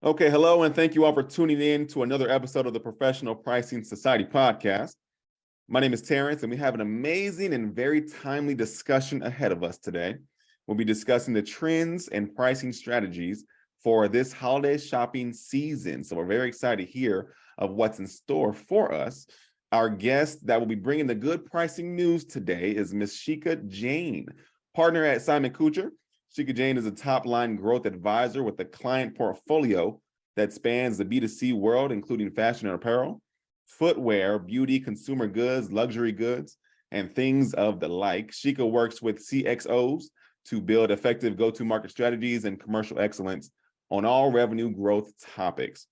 Okay, hello, and thank you all for tuning in to another episode of the Professional Pricing Society podcast. My name is Terrence, and we have an amazing and very timely discussion ahead of us today. We'll be discussing the trends and pricing strategies for this holiday shopping season. So we're very excited to hear of what's in store for us. Our guest that will be bringing the good pricing news today is Ms. Shikha Jain, partner at Simon-Kucher. Shikha Jain is a top-line growth advisor with a client portfolio that spans the B2C world, including fashion and apparel, footwear, beauty, consumer goods, luxury goods, and things of the like. Shikha works with CXOs to build effective go-to-market strategies and commercial excellence on all revenue growth topics.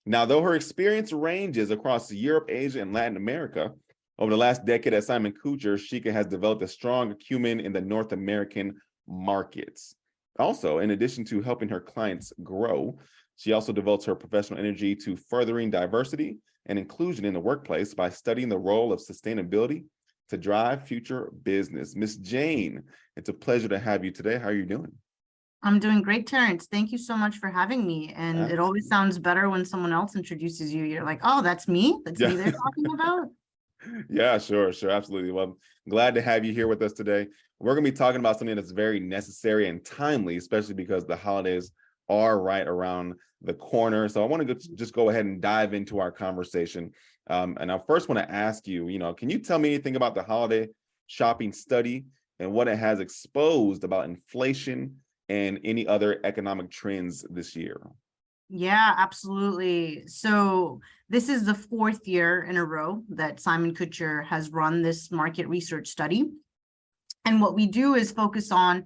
Now, though her experience ranges across Europe, Asia, and Latin America, over the last decade at Simon-Kucher, Shikha has developed a strong acumen in the North American markets. Also, in addition to helping her clients grow, she also devotes her professional energy to furthering diversity and inclusion in the workplace by studying the role of sustainability to drive future business. Ms. Jain, it's a pleasure to have you today. How are you doing? I'm doing great, Terrence. Thank you so much for having me. And it always sounds better when someone else introduces you. You're like, oh, that's me? That's me they're talking about? Yeah, sure, absolutely. Well, I'm glad to have you here with us today. We're going to be talking about something that's very necessary and timely, especially because the holidays are right around the corner. So I want to just go ahead and dive into our conversation. And I first want to ask you, can you tell me anything about the holiday shopping study and what it has exposed about inflation and any other economic trends this year? Yeah, absolutely. So this is the fourth year in a row that Simon-Kucher has run this market research study. And what we do is focus on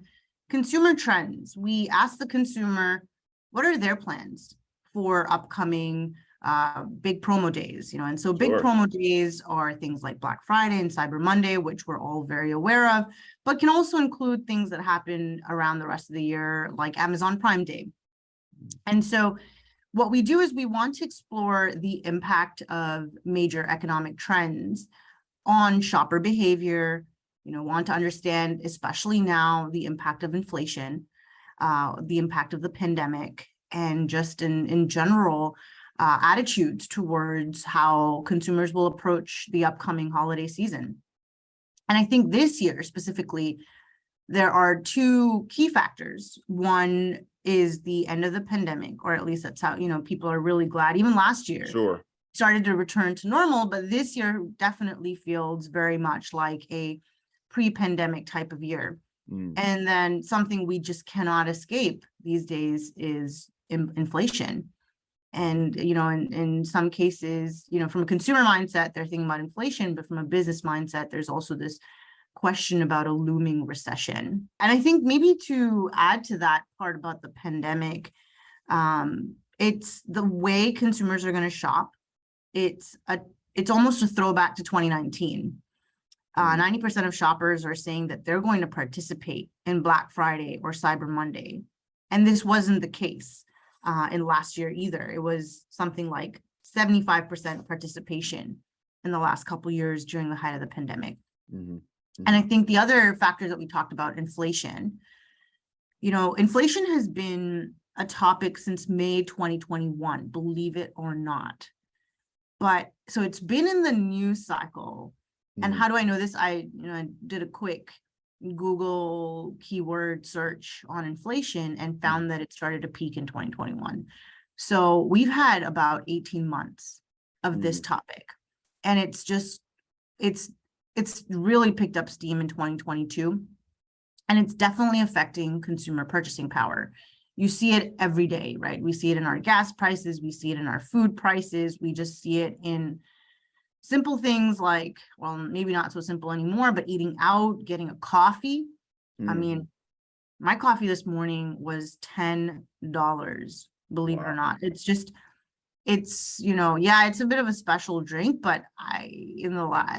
consumer trends. We ask the consumer, what are their plans for upcoming big promo days? And so big promo days are things like Black Friday and Cyber Monday, which we're all very aware of, but can also include things that happen around the rest of the year, like Amazon Prime Day. And so what we do is we want to explore the impact of major economic trends on shopper behavior, want to understand, especially now, the impact of inflation, the impact of the pandemic, and just in general, attitudes towards how consumers will approach the upcoming holiday season. And I think this year specifically, there are two key factors. One is the end of the pandemic, or at least that's how, people are really glad. Even last year started to return to normal, but this year definitely feels very much like a pre-pandemic type of year. And then something we just cannot escape these days is inflation. And, in some cases, from a consumer mindset, they're thinking about inflation, but from a business mindset, there's also this question about a looming recession. And I think maybe to add to that part about the pandemic, it's the way consumers are going to shop. It's almost a throwback to 2019. 90% of shoppers are saying that they're going to participate in Black Friday or Cyber Monday. And this wasn't the case in last year either. It was something like 75% participation in the last couple of years during the height of the pandemic. And I think the other factor that we talked about, inflation, inflation has been a topic since May 2021, believe it or not. But so it's been in the news cycle. And how do I know this? I did a quick Google keyword search on inflation and found that it started to peak in 2021. So we've had about 18 months of this topic. And it's really picked up steam in 2022. And it's definitely affecting consumer purchasing power. You see it every day, right? We see it in our gas prices. We see it in our food prices. We just see it in simple things like, well, maybe not so simple anymore, but eating out, getting a coffee. I mean, my coffee this morning was $10, believe it or not. It's it's a bit of a special drink, but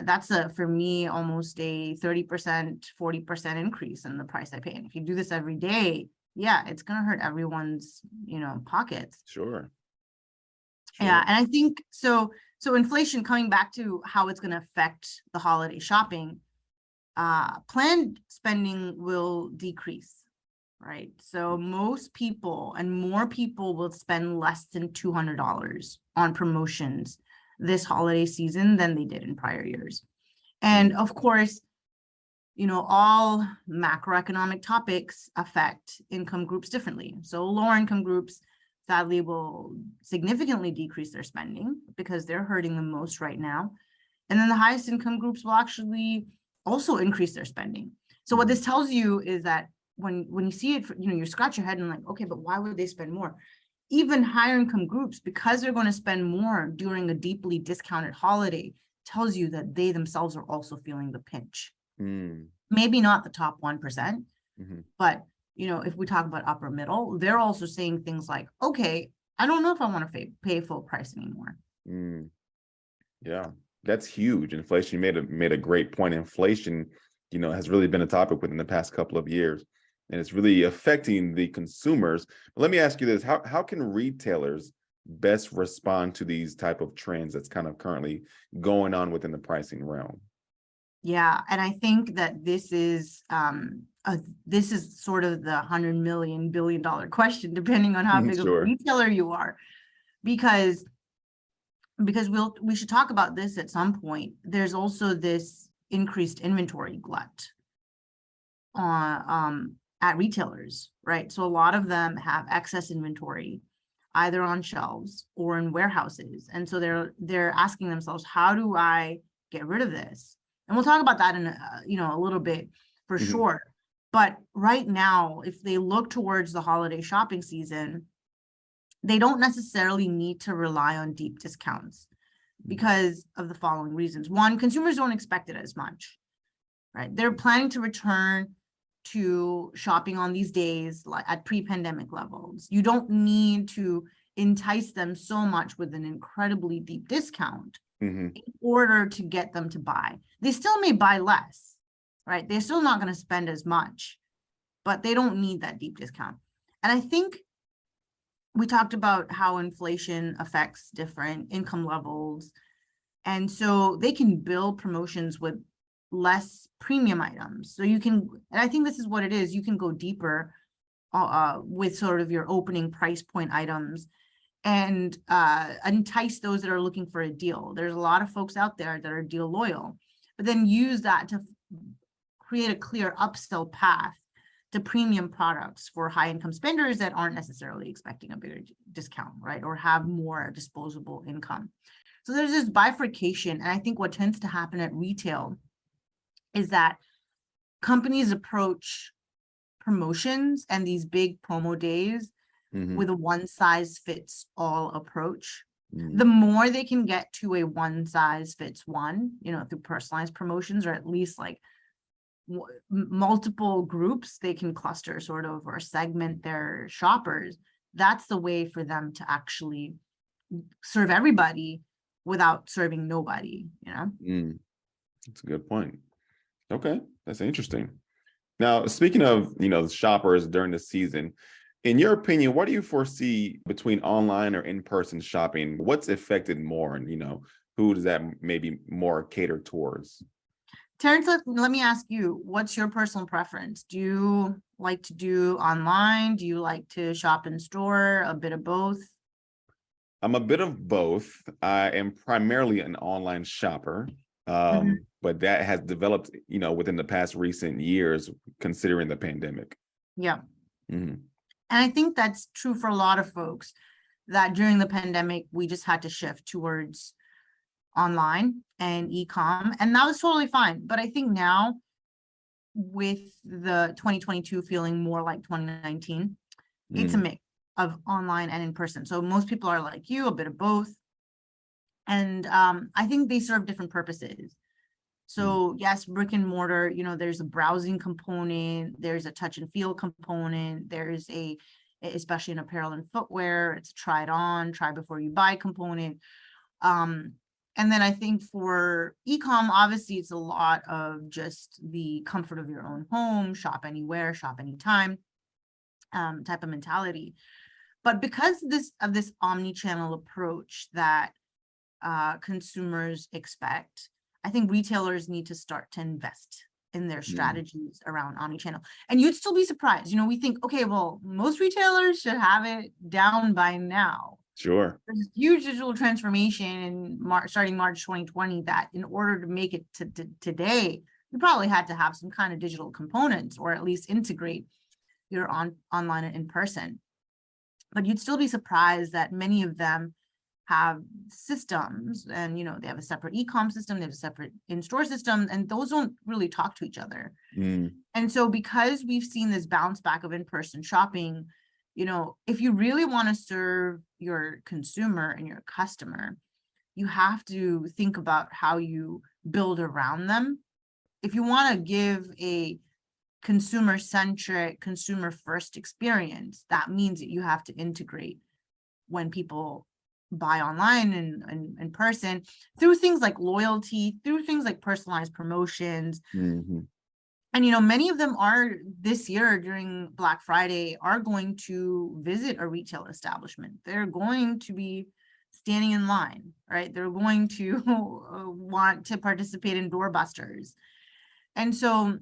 that's for me, almost a 30%, 40% increase in the price I pay. And if you do this every day, it's going to hurt everyone's, pockets. Sure. Yeah. And I think so inflation, coming back to how it's going to affect the holiday shopping, planned spending will decrease. right? So most people and more people will spend less than $200 on promotions this holiday season than they did in prior years. And of course, all macroeconomic topics affect income groups differently. So lower income groups sadly will significantly decrease their spending because they're hurting the most right now. And then the highest income groups will actually also increase their spending. So what this tells you is that when you see it, you scratch your head and like, okay, but why would they spend more? Even higher income groups, because they're going to spend more during a deeply discounted holiday, tells you that they themselves are also feeling the pinch. Maybe not the top 1%, but if we talk about upper middle, they're also saying things like, okay, I don't know if I want to pay full price anymore. Yeah, that's huge. Inflation, you made a great point. Inflation, has really been a topic within the past couple of years, and it's really affecting the consumers. But let me ask you this: how can retailers best respond to these type of trends that's kind of currently going on within the pricing realm? Yeah, and I think that this is sort of the $100 billion question, depending on how big of a Sure. retailer you are, because we should talk about this at some point. There's also this increased inventory glut at retailers, right? So a lot of them have excess inventory either on shelves or in warehouses, and so they're asking themselves, how do I get rid of this? And we'll talk about that in a little bit for sure. But right now, if they look towards the holiday shopping season, they don't necessarily need to rely on deep discounts because of the following reasons. One, consumers don't expect it as much, right? They're planning to return to shopping on these days like at pre-pandemic levels. You don't need to entice them so much with an incredibly deep discount in order to get them to buy. They still may buy less, right? They're still not going to spend as much, but they don't need that deep discount. And I think we talked about how inflation affects different income levels. And so they can build promotions with less premium items. So and I think this is what it is, you can go deeper with sort of your opening price point items and entice those that are looking for a deal. There's a lot of folks out there that are deal loyal, but then use that to create a clear upsell path to premium products for high income spenders that aren't necessarily expecting a bigger discount, right? Or have more disposable income. So there's this bifurcation. And I think what tends to happen at retail is that companies approach promotions and these big promo days with a one size fits all approach. The more they can get to a one size fits one, through personalized promotions, or at least like multiple groups they can cluster sort of or segment their shoppers, that's the way for them to actually serve everybody without serving nobody. That's a good point. Okay, that's interesting. Now, speaking of shoppers during the season, in your opinion, what do you foresee between online or in-person shopping? What's affected more, and who does that maybe more cater towards? Terrence, let me ask you, what's your personal preference? Do you like to do online? Do you like to shop in store? A bit of both? I'm a bit of both. I am primarily an online shopper, but that has developed, within the past recent years, considering the pandemic. Yeah. And I think that's true for a lot of folks, that during the pandemic, we just had to shift towards online and e-com, and that was totally fine. But I think now, with the 2022 feeling more like 2019, it's a mix of online and in person. So most people are like you, a bit of both. And I think they serve different purposes. So yes, brick and mortar, there's a browsing component, there's a touch and feel component, there's especially in apparel and footwear, it's a try it on, try before you buy component. And then I think for e-com, obviously it's a lot of just the comfort of your own home, shop anywhere, shop anytime, type of mentality. But because of this omni-channel approach that consumers expect, I think retailers need to start to invest in their strategies around omnichannel. And you'd still be surprised. We think, okay, well, most retailers should have it down by now. Sure. There's a huge digital transformation in starting March 2020 that in order to make it to today, you probably had to have some kind of digital components or at least integrate your online and in person. But you'd still be surprised that many of them have systems and, they have a separate e-com system, they have a separate in-store system, and those don't really talk to each other. And so because we've seen this bounce back of in-person shopping, if you really want to serve your consumer and your customer, you have to think about how you build around them. If you want to give a consumer-centric, consumer-first experience, that means that you have to integrate when people buy online and in person through things like loyalty, through things like personalized promotions. And, many of them are this year during Black Friday are going to visit a retail establishment. They're going to be standing in line, right? They're going to want to participate in doorbusters. And so,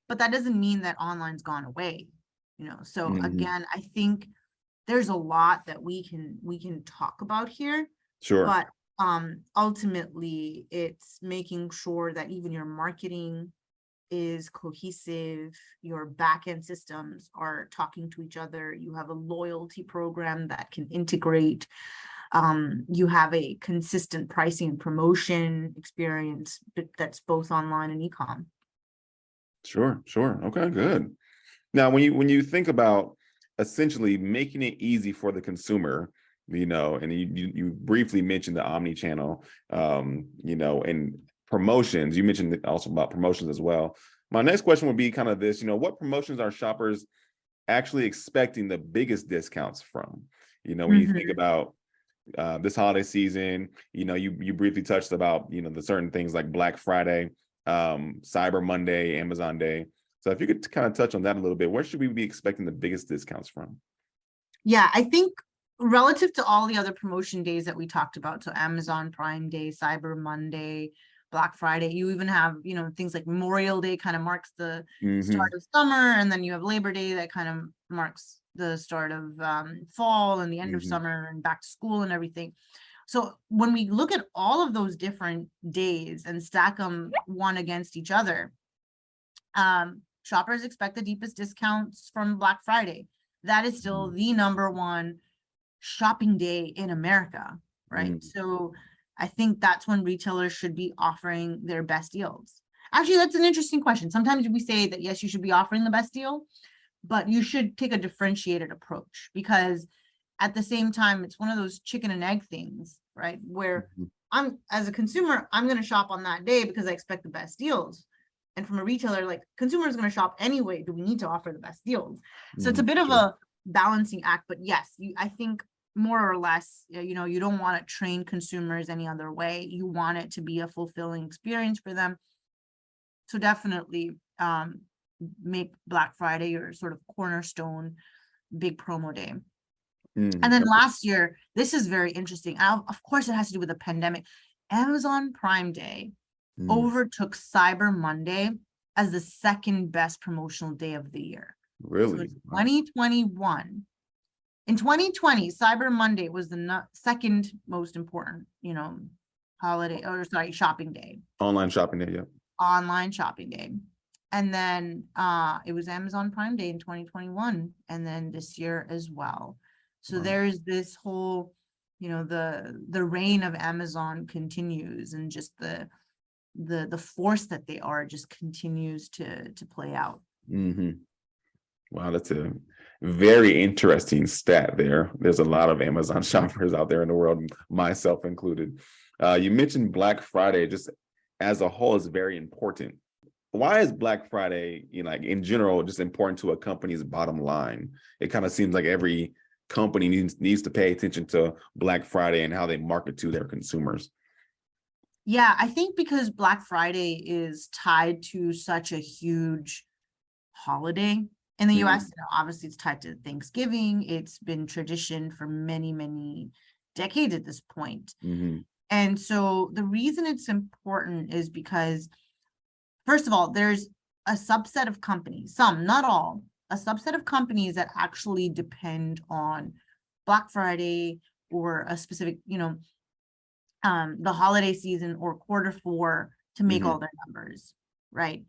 but that doesn't mean that online's gone away, So again, I think there's a lot that we can talk about here. Sure. But ultimately, it's making sure that even your marketing is cohesive, your back-end systems are talking to each other, you have a loyalty program that can integrate, you have a consistent pricing and promotion experience that's both online and e-com. Sure. Okay, good. Now, when you think about essentially making it easy for the consumer, and you briefly mentioned the omni-channel, and promotions. You mentioned also about promotions as well. My next question would be kind of this, what promotions are shoppers actually expecting the biggest discounts from? When you think about this holiday season, you briefly touched about, the certain things like Black Friday, Cyber Monday, Amazon Day. So if you could kind of touch on that a little bit, where should we be expecting the biggest discounts from? Yeah, I think relative to all the other promotion days that we talked about, so Amazon Prime Day, Cyber Monday, Black Friday, you even have, things like Memorial Day kind of marks the start of summer, and then you have Labor Day that kind of marks the start of fall and the end of summer and back to school and everything. So when we look at all of those different days and stack them one against each other, shoppers expect the deepest discounts from Black Friday. That is still the number one shopping day in America, right? So I think that's when retailers should be offering their best deals. Actually, that's an interesting question. Sometimes we say that, yes, you should be offering the best deal, but you should take a differentiated approach, because at the same time, it's one of those chicken and egg things, right? Where as a consumer, I'm going to shop on that day because I expect the best deals. And from a retailer, like, consumers going to shop anyway. Do we need to offer the best deals? So it's a bit of a balancing act, but yes, I think more or less, you don't want to train consumers any other way. You want it to be a fulfilling experience for them. So definitely make Black Friday your sort of cornerstone big promo day. And then last year, this is very interesting. Of course, it has to do with the pandemic. Amazon Prime Day overtook Cyber Monday as the second best promotional day of the year. Really? So in 2021, in 2020, Cyber Monday was the second most important, shopping day. Online shopping day, yeah. Online shopping day. And then it was Amazon Prime Day in 2021, and then this year as well. So there's this whole, the reign of Amazon continues, and just the force that they are just continues to play out. Wow, that's a very interesting stat there. There's a lot of Amazon shoppers out there in the world, myself included. You mentioned Black Friday just as a whole is very important. Why is Black Friday, in general, just important to a company's bottom line? It kind of seems like every company needs to pay attention to Black Friday and how they market to their consumers. Yeah, I think because Black Friday is tied to such a huge holiday in the US, obviously it's tied to Thanksgiving. It's been tradition for many, many decades at this point. And so the reason it's important is because, first of all, there's a subset of companies, some, not all, a subset of companies that actually depend on Black Friday or a specific, the holiday season or quarter four to make all their numbers, right?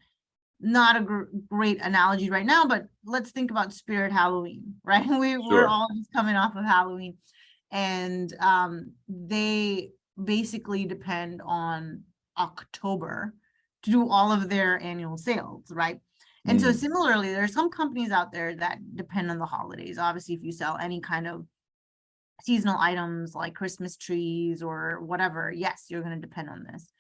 Not a great analogy right now, but let's think about Spirit Halloween, right? We're all just coming off of Halloween, and they basically depend on October to do all of their annual sales, right? And so similarly, there are some companies out there that depend on the holidays. Obviously, if you sell any kind of seasonal items like Christmas trees or whatever, yes, you're going to depend on this.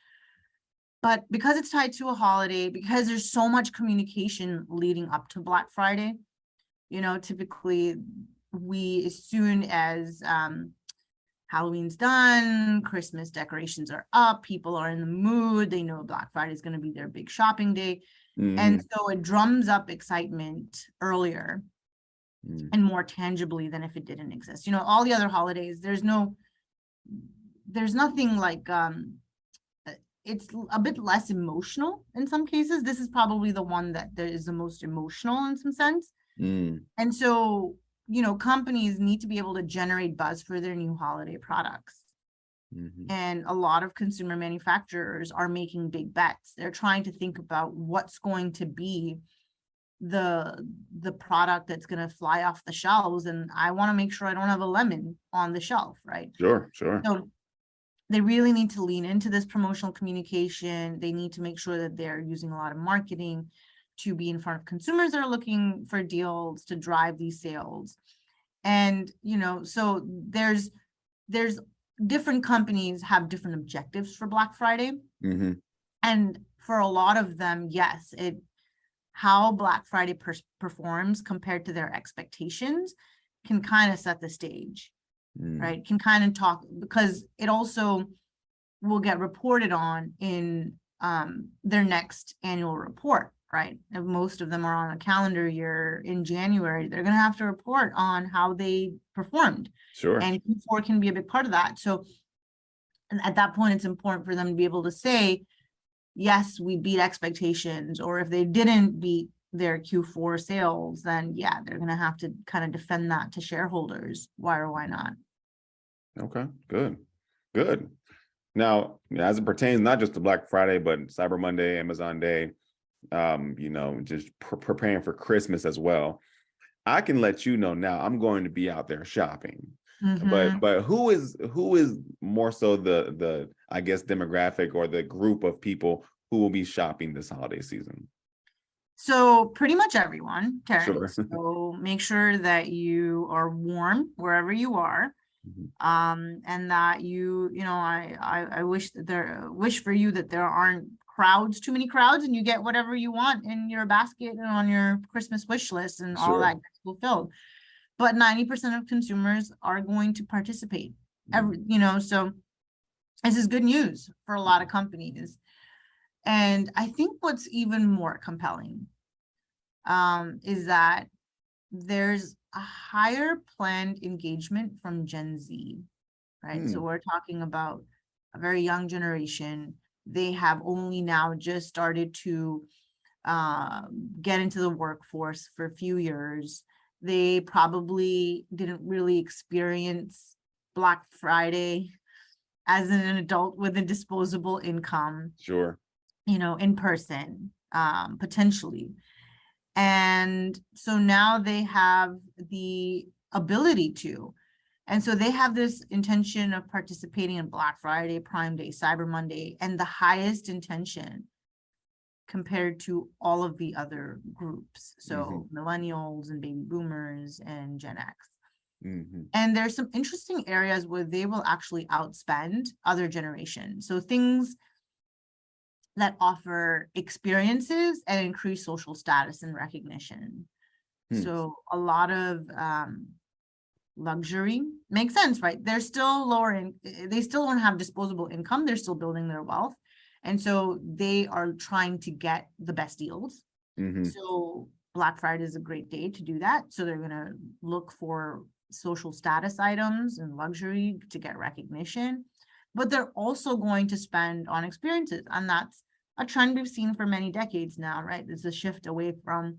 But because it's tied to a holiday, because there's so much communication leading up to Black Friday, typically as soon as Halloween's done, Christmas decorations are up, people are in the mood, they know Black Friday is going to be their big shopping day. And so it drums up excitement earlier and more tangibly than if it didn't exist. All the other holidays, there's nothing like, it's a bit less emotional in some cases. This is probably the one that there is the most emotional in some sense. And so, companies need to be able to generate buzz for their new holiday products. And a lot of consumer manufacturers are making big bets. They're trying to think about what's going to be the product that's going to fly off the shelves. And I want to make sure I don't have a lemon on the shelf, right? Sure. So they really need to lean into this promotional communication. They need to make sure that they're using a lot of marketing to be in front of consumers that are looking for deals to drive these sales. And, so there's different companies have different objectives for Black Friday. And for a lot of them, yes, how Black Friday performs compared to their expectations can kind of set the stage, right? Can kind of talk, because it also will get reported on in their next annual report, right? And most of them are on a calendar year in January. They're going to have to report on how they performed. Sure. And Q4 can be a big part of that. So at that point, it's important for them to be able to say, yes, we beat expectations, or if they didn't beat their Q4 sales, then yeah, they're going to have to kind of defend that to shareholders. Why or why not? Okay, good. Now, as it pertains not just to Black Friday, but Cyber Monday, Amazon Day, just preparing for Christmas as well, I can let you know now I'm going to be out there shopping. But who is more so the I guess demographic or the group of people who will be shopping this holiday season? So pretty much everyone, Terrence. Sure. So make sure that you are warm wherever you are. And that I wish for you that there aren't too many crowds, and you get whatever you want in your basket and on your Christmas wish list and all that gets fulfilled. But 90% of consumers are going to participate. So this is good news for a lot of companies. And I think what's even more compelling is that there's a higher planned engagement from Gen Z, right? So we're talking about a very young generation. They have only now just started to get into the workforce for a few years. They probably didn't really experience Black Friday as an adult with a disposable income. Sure. In person, potentially. And so now they have the ability to. And so they have this intention of participating in Black Friday, Prime Day, Cyber Monday, and the highest intention compared to all of the other groups. So millennials and baby boomers and Gen X. And there's some interesting areas where they will actually outspend other generations. So things that offer experiences and increase social status and recognition. So a lot of luxury makes sense, right? They're still they still don't have disposable income. They're still building their wealth. And so they are trying to get the best deals. So Black Friday is a great day to do that. So they're going to look for social status items and luxury to get recognition. But they're also going to spend on experiences. And that's a trend we've seen for many decades now, right? There's a shift away from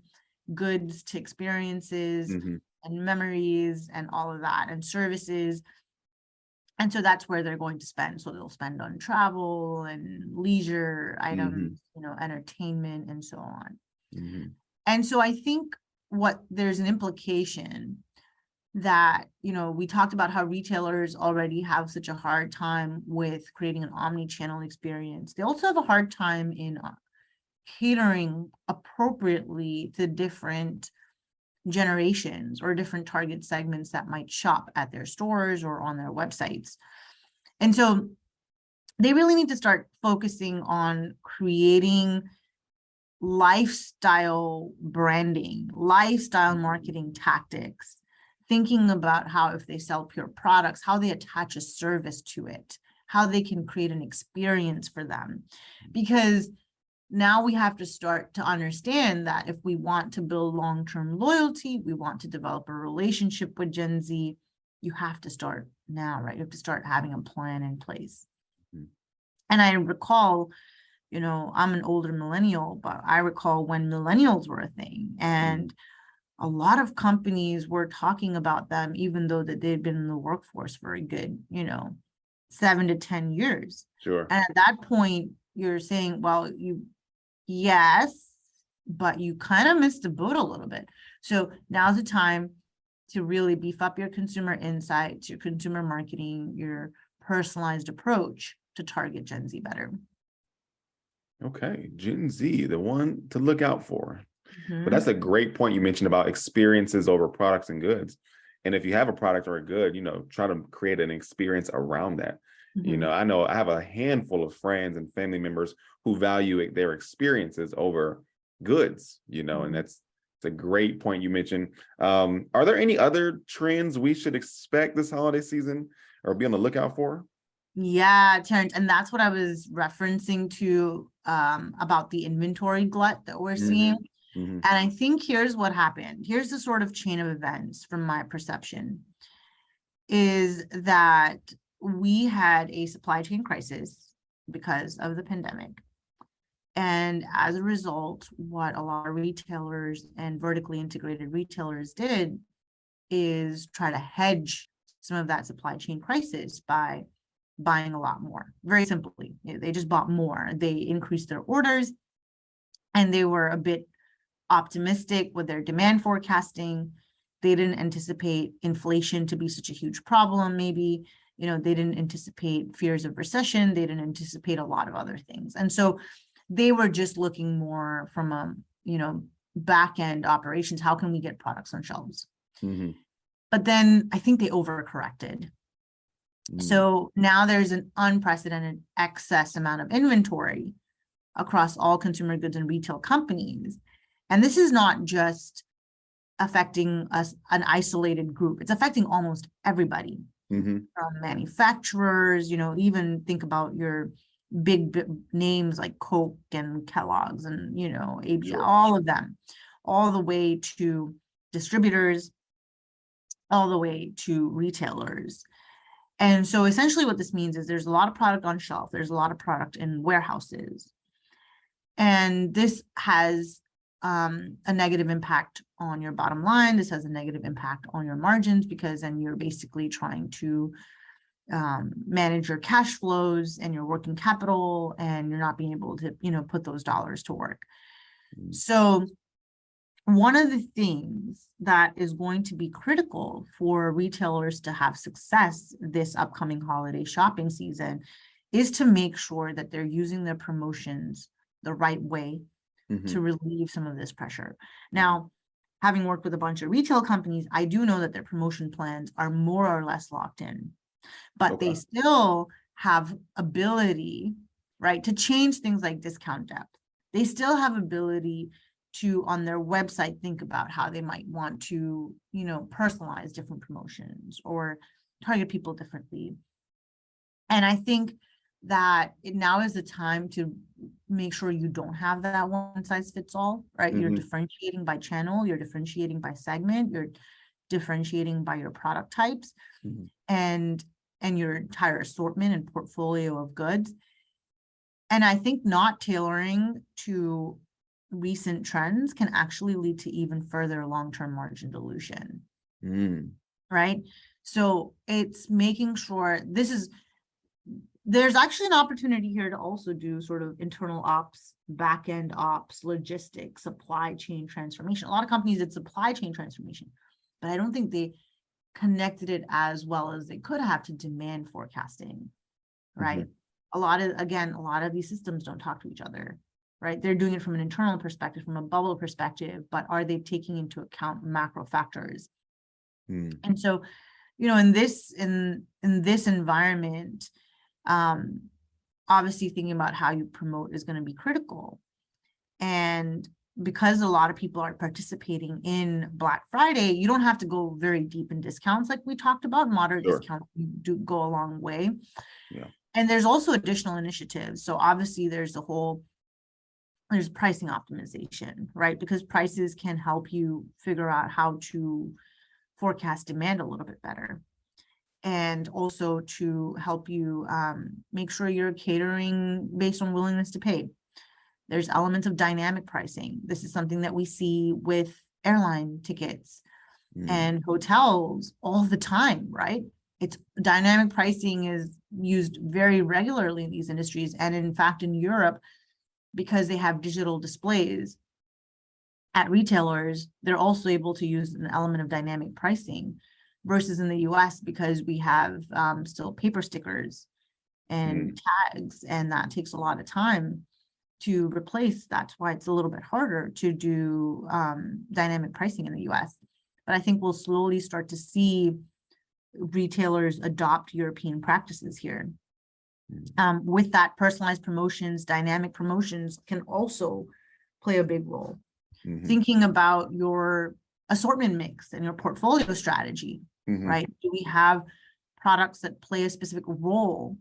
goods to experiences Mm-hmm. and memories and all of that, and services. And so that's where they're going to spend. So they'll spend on travel and leisure items, entertainment and so on. Mm-hmm. And so I think there's an implication that, we talked about how retailers already have such a hard time with creating an omni-channel experience. They also have a hard time in catering appropriately to different generations or different target segments that might shop at their stores or on their websites. And so they really need to start focusing on creating lifestyle branding, lifestyle marketing tactics, thinking about how, if they sell pure products, how they attach a service to it, how they can create an experience for them. Because now we have to start to understand that if we want to build long-term loyalty, we want to develop a relationship with Gen Z, you have to start now, right? You have to start having a plan in place. Mm-hmm. And I recall, I'm an older millennial, but I recall when millennials were a thing, and a lot of companies were talking about them, even though that they'd been in the workforce for a good, 7 to 10 years. Sure. And at that point, you're saying, well, yes, but you kind of missed the boat a little bit. So now's the time to really beef up your consumer insights, your consumer marketing, your personalized approach to target Gen Z better. Okay, Gen Z, the one to look out for. Mm-hmm. But that's a great point you mentioned about experiences over products and goods. And if you have a product or a good, try to create an experience around that. Mm-hmm. I know I have a handful of friends and family members who value their experiences over goods, mm-hmm. and it's a great point you mentioned. Are there any other trends we should expect this holiday season or be on the lookout for? Yeah, Terrence, and that's what I was referencing to about the inventory glut that we're mm-hmm. seeing. Mm-hmm. And I think here's what happened. Here's the sort of chain of events from my perception, is that we had a supply chain crisis because of the pandemic. And as a result, what a lot of retailers and vertically integrated retailers did is try to hedge some of that supply chain crisis by buying a lot more. Very simply, they just bought more. They increased their orders, and they were a bit optimistic with their demand forecasting. They didn't anticipate inflation to be such a huge problem. Maybe, they didn't anticipate fears of recession. They didn't anticipate a lot of other things. And so they were just looking more from a, back end operations. How can we get products on shelves? Mm-hmm. But then I think they overcorrected. Mm-hmm. So now there's an unprecedented excess amount of inventory across all consumer goods and retail companies. And this is not just affecting an isolated group. It's affecting almost everybody, mm-hmm. from manufacturers, even think about your big names like Coke and Kellogg's and, ABI, sure. All of them, all the way to distributors, all the way to retailers. And so essentially what this means is there's a lot of product on shelf. There's a lot of product in warehouses. And this has a negative impact on your bottom line. This has a negative impact on your margins, because then you're basically trying to manage your cash flows and your working capital, and you're not being able to, put those dollars to work. Mm-hmm. So one of the things that is going to be critical for retailers to have success this upcoming holiday shopping season is to make sure that they're using their promotions the right way, mm-hmm. to relieve some of this pressure. Now, having worked with a bunch of retail companies, I do know that their promotion plans are more or less locked in, but okay. They still have ability, right, to change things like discount depth. They still have ability to, on their website, think about how they might want to, personalize different promotions or target people differently. And I think that now is the time to make sure you don't have that one size fits all, right? Mm-hmm. You're differentiating by channel, you're differentiating by segment, you're differentiating by your product types, mm-hmm. and your entire assortment and portfolio of goods. And I think not tailoring to recent trends can actually lead to even further long-term margin dilution, right? So it's making sure there's actually an opportunity here to also do sort of internal ops, back-end ops, logistics, supply chain transformation. A lot of companies did supply chain transformation, but I don't think they connected it as well as they could have to demand forecasting, right? A lot of these systems don't talk to each other, right? They're doing it from an internal perspective, from a bubble perspective, but are they taking into account macro factors? And so, in this environment, obviously thinking about how you promote is going to be critical. And because a lot of people are participating in Black Friday, you don't have to go very deep in discounts like we talked about. Moderate discounts do go a long way. Yeah. And there's also additional initiatives. So obviously there's pricing optimization, right? Because prices can help you figure out how to forecast demand a little bit better. And also to help you make sure you're catering based on willingness to pay. There's elements of dynamic pricing. This is something that we see with airline tickets and hotels all the time, right? It's dynamic pricing is used very regularly in these industries. And in fact, in Europe, because they have digital displays at retailers, they're also able to use an element of dynamic pricing versus in the US, because we have still paper stickers and tags, and that takes a lot of time to replace. That's why it's a little bit harder to do dynamic pricing in the US. But I think we'll slowly start to see retailers adopt European practices here. With that, personalized promotions, dynamic promotions can also play a big role. Thinking about your assortment mix and your portfolio strategy, right? Do we have products that play a specific role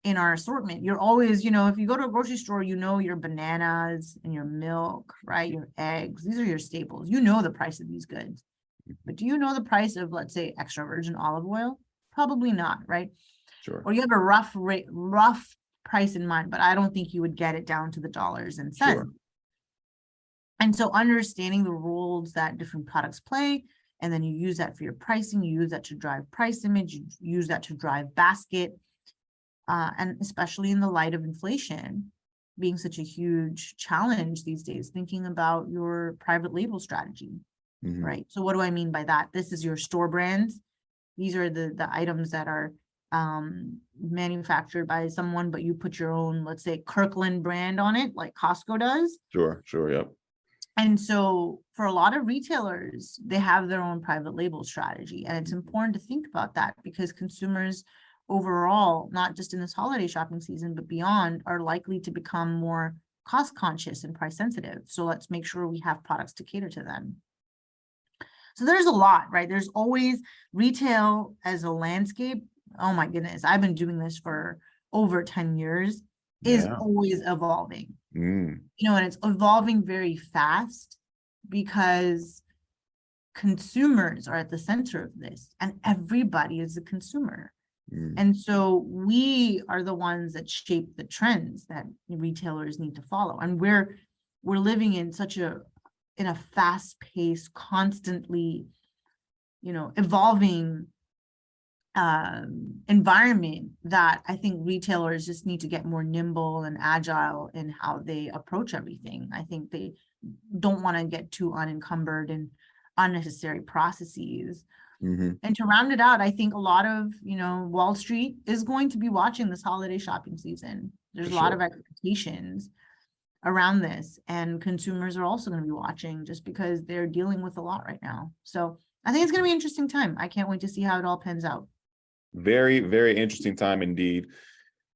in our assortment? You're always, if you go to a grocery store, your bananas and your milk, right? Your eggs, these are your staples. The price of these goods. But do you know the price of, let's say, extra virgin olive oil? Probably not, right? Sure. Or you have a rough price in mind, but I don't think you would get it down to the dollars and cents. Sure. And so understanding the roles that different products play, and then you use that for your pricing, you use that to drive price image, you use that to drive basket, and especially in the light of inflation being such a huge challenge these days, thinking about your private label strategy, right? So what do I mean by that? This is your store brands. These are the items that are manufactured by someone, but you put your own, let's say, Kirkland brand on it, like Costco does. Sure, yep. And so for a lot of retailers, they have their own private label strategy. And it's important to think about that, because consumers overall, not just in this holiday shopping season, but beyond, are likely to become more cost conscious and price sensitive. So let's make sure we have products to cater to them. So there's a lot, right? There's always retail as a landscape. Oh my goodness, I've been doing this for over 10 years, is always evolving. And it's evolving very fast because consumers are at the center of this, and everybody is a consumer. And so we are the ones that shape the trends that retailers need to follow. And we're living in in a fast-paced, constantly, evolving environment that I think retailers just need to get more nimble and agile in how they approach everything. I think they don't want to get too unencumbered and unnecessary processes. And to round it out, I think a lot of, Wall Street is going to be watching this holiday shopping season. There's a lot of expectations around this, and consumers are also going to be watching, just because they're dealing with a lot right now. So I think it's going to be an interesting time. I can't wait to see how it all pans out. Very, very interesting time indeed.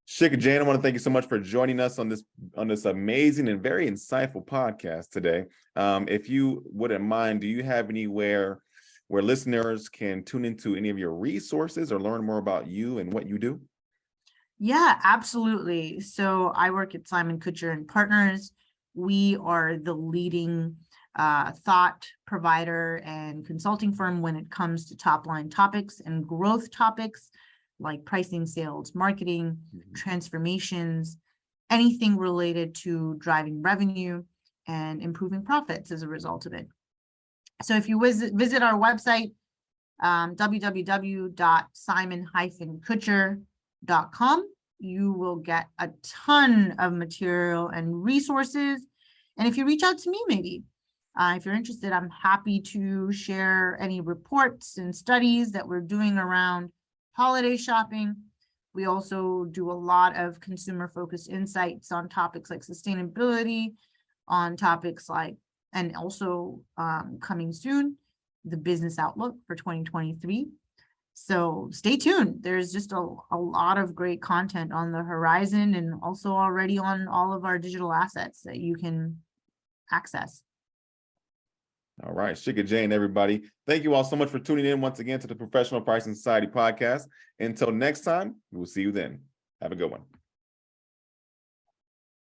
Shikha Jain, I want to thank you so much for joining us on this amazing and very insightful podcast today. If you wouldn't mind, do you have anywhere where listeners can tune into any of your resources or learn more about you and what you do? Yeah, absolutely. So I work at Simon-Kucher and Partners. We are the leading thought provider and consulting firm when it comes to top line topics and growth topics like pricing, sales, marketing, transformations, anything related to driving revenue and improving profits as a result of it. So if you visit our website, www.simon-kucher.com, you will get a ton of material and resources. And if you reach out to me, maybe, if you're interested, I'm happy to share any reports and studies that we're doing around holiday shopping. We also do a lot of consumer-focused insights on topics like sustainability, on topics like, and also coming soon, the business outlook for 2023. So stay tuned. There's just a lot of great content on the horizon and also already on all of our digital assets that you can access. All right, Shikha Jain, everybody. Thank you all so much for tuning in once again to the Professional Pricing Society podcast. Until next time, we will see you then. Have a good one.